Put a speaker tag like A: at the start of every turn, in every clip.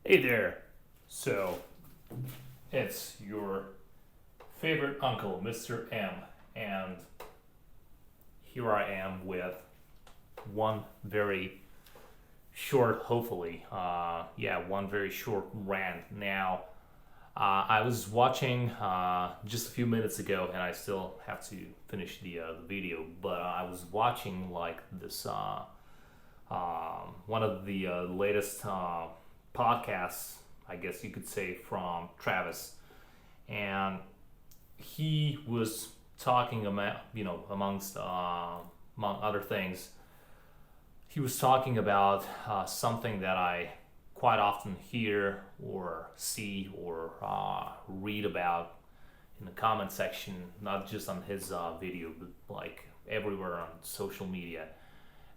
A: Hey there. So, it's your favorite uncle, Mr. M, and here I am with one very short, hopefully, one very short rant. Now, I was watching just a few minutes ago, and I still have to finish the video, but I was watching like this one of the latest podcasts, I guess you could say, from Travis, and he was talking about, amongst among other things, he was talking about something that I quite often hear or see or read about in the comment section, not just on his video, but like everywhere on social media.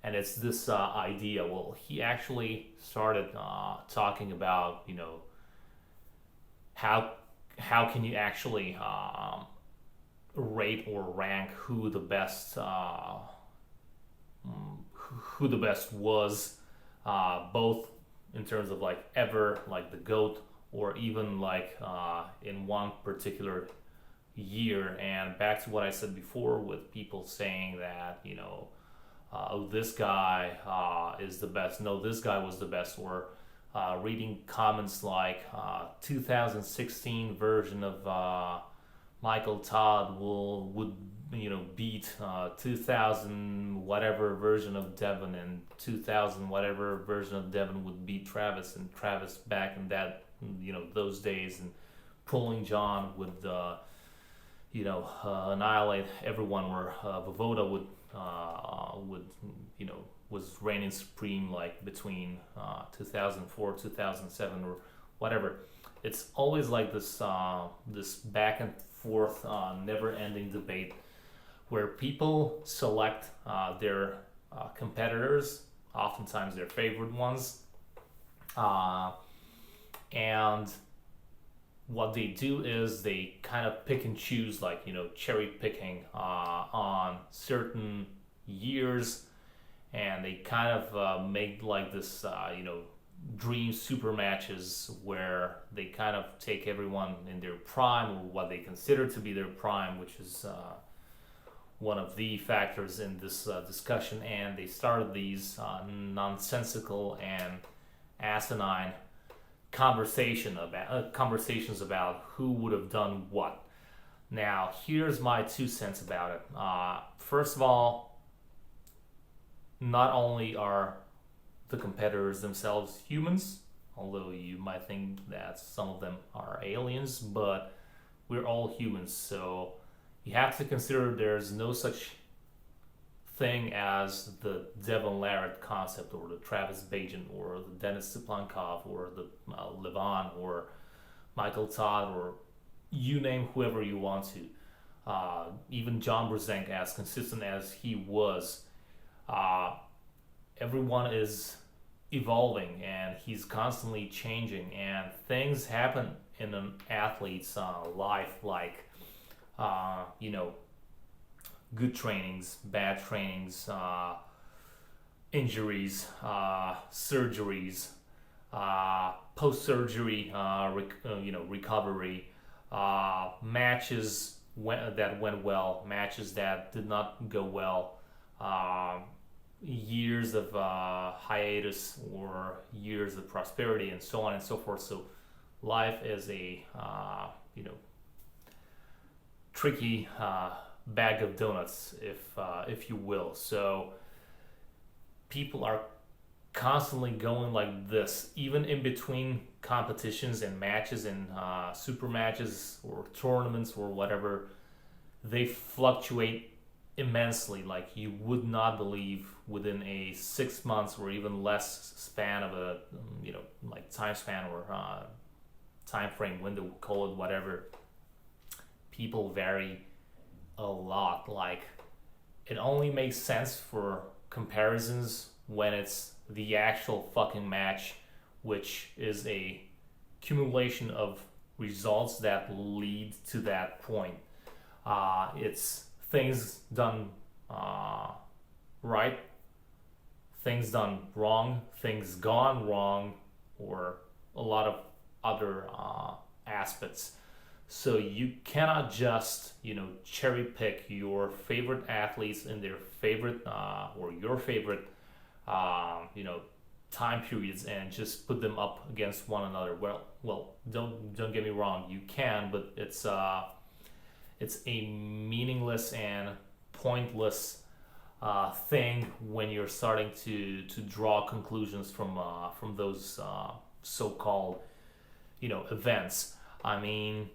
A: And it's this idea. Well, he actually started talking about, how can you actually rate or rank who the best was, both in terms of like ever, like the goat, or even like in one particular year. And back to what I said before, with people saying that, oh, this guy is the best, no, this guy was the best, or reading comments like 2016 version of Michael Todd would beat 2000 whatever version of Devon, and 2000 whatever version of Devon would beat Travis, and Travis back in that, those days, and pulling John would annihilate everyone, where Vovoda would was reigning supreme, like between 2004 2007 or whatever. It's always like this back and forth, never ending debate, where people select their competitors, oftentimes their favorite ones, and what they do is they kind of pick and choose, like, cherry picking on certain years, and they kind of make like this, dream super matches, where they kind of take everyone in their prime, or what they consider to be their prime, which is one of the factors in this discussion. And they started these nonsensical and asinine conversations about who would have done what. Now, here's my 2 cents about it. First of all, not only are the competitors themselves humans, although you might think that some of them are aliens, but we're all humans, so you have to consider there's no such thing as the Devon Larratt concept, or the Travis Bajan, or the Denis Siplankov, or the Levon, or Michael Todd, or you name whoever you want to. Even John Brzenk, as consistent as he was, everyone is evolving, and he's constantly changing, and things happen in an athlete's life, like good trainings, bad trainings, injuries, surgeries, post-surgery, recovery, matches that went well, matches that did not go well, years of hiatus, or years of prosperity, and so on and so forth. So life is a tricky bag of donuts, if you will. So people are constantly going like this, even in between competitions and matches, and super matches or tournaments or whatever. They fluctuate immensely, like you would not believe, within a 6 months or even less span of a like time span, or time frame, window, call it whatever. People vary a lot. Like, it only makes sense for comparisons when it's the actual fucking match, which is a accumulation of results that lead to that point. It's things done right, things done wrong, things gone wrong, or a lot of other aspects. So you cannot just cherry pick your favorite athletes in their favorite or your favorite you know time periods and just put them up against one another. Well, don't get me wrong, you can, but it's a meaningless and pointless thing when you're starting to draw conclusions from those so-called events. I mean,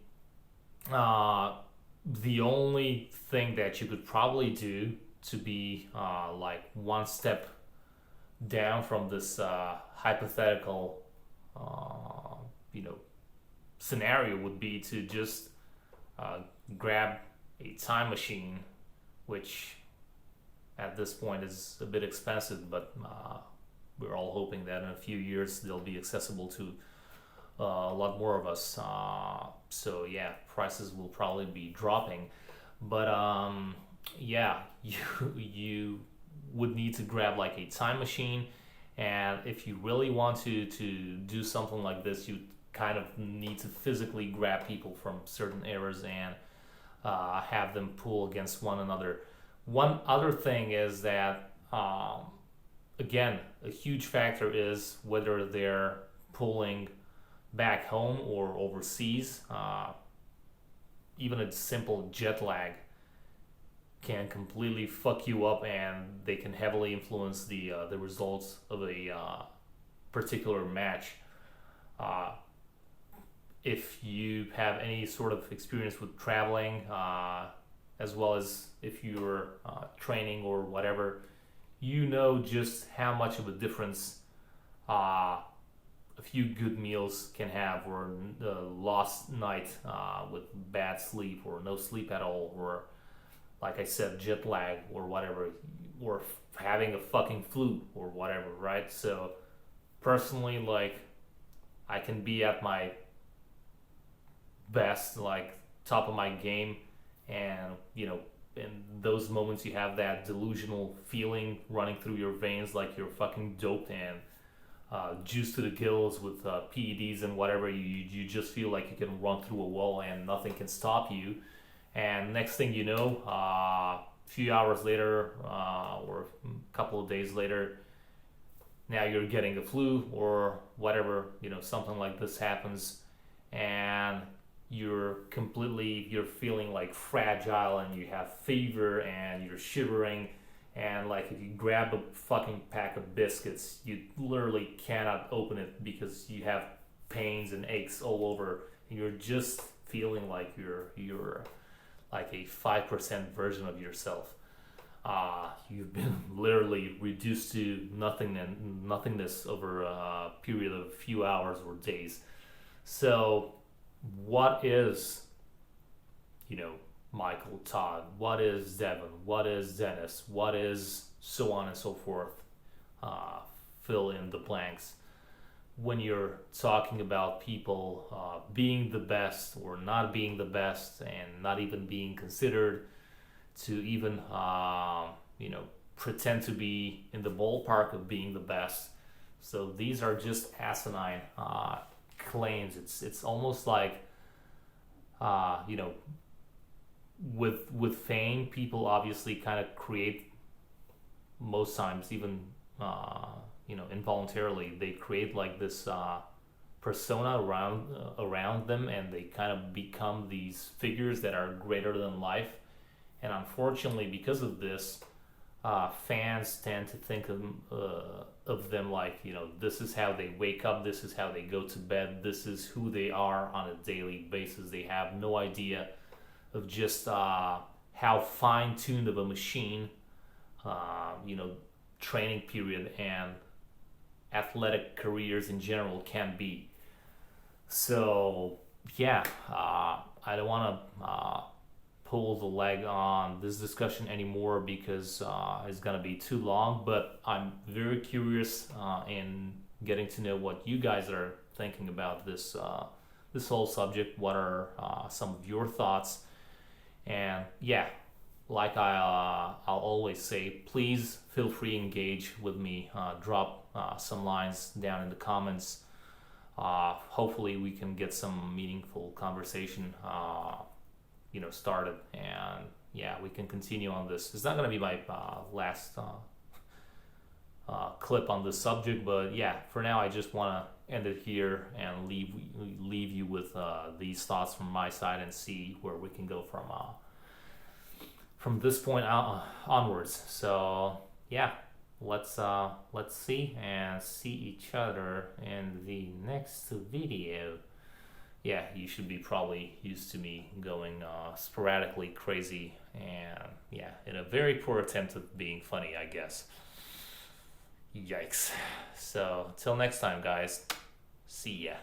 A: the only thing that you could probably do to be like one step down from this hypothetical you know scenario would be to just uh, grab a time machine, which at this point is a bit expensive, but we're all hoping that in a few years they'll be accessible to a lot more of us. So yeah, prices will probably be dropping, but yeah, you would need to grab like a time machine, and if you really want to do something like this, you kind of need to physically grab people from certain eras and have them pull against one another. One other thing is that again, a huge factor is whether they're pulling back home or overseas. Even a simple jet lag can completely fuck you up, and they can heavily influence the results of a particular match. Uh, if you have any sort of experience with traveling, as well as if you're training or whatever, you know just how much of a difference a few good meals can have, or a lost night with bad sleep or no sleep at all, or like I said, jet lag or whatever, or having a fucking flu or whatever, right? So personally, like, I can be at my best, like top of my game, and in those moments you have that delusional feeling running through your veins like you're fucking doped and juiced to the gills with PEDs and whatever. You just feel like you can run through a wall and nothing can stop you. And next thing you know, a few hours later or a couple of days later, now you're getting the flu or whatever, something like this happens, and you're feeling like fragile, and you have fever and you're shivering, and like if you grab a fucking pack of biscuits, you literally cannot open it because you have pains and aches all over, and you're just feeling like you're like a 5% version of yourself. You've been literally reduced to nothingness over a period of a few hours or days. So what is, Michael, Todd? What is Devin? What is Dennis? What is so on and so forth? Fill in the blanks. When you're talking about people being the best or not being the best, and not even being considered to even pretend to be in the ballpark of being the best. So these are just asinine claims. It's almost like with fame, people obviously kind of create, most times even involuntarily, they create like this persona around them, and they kind of become these figures that are greater than life. And unfortunately, because of this, fans tend to think of them like, this is how they wake up, this is how they go to bed, this is who they are on a daily basis. They have no idea of just how fine-tuned of a machine, training period and athletic careers in general can be. So yeah, I don't want to pull the leg on this discussion anymore because it's gonna be too long, but I'm very curious in getting to know what you guys are thinking about this whole subject. What are some of your thoughts? And yeah, like I'll always say, please feel free to engage with me. Drop some lines down in the comments. Hopefully we can get some meaningful conversation started, and yeah, we can continue on this. It's not going to be my last clip on this subject, but yeah, for now I just want to end it here and leave you with these thoughts from my side, and see where we can go from this point onwards. So yeah, let's see and see each other in the next video. Yeah, you should be probably used to me going sporadically crazy, and yeah, in a very poor attempt at being funny, I guess. Yikes. So till next time, guys, see ya.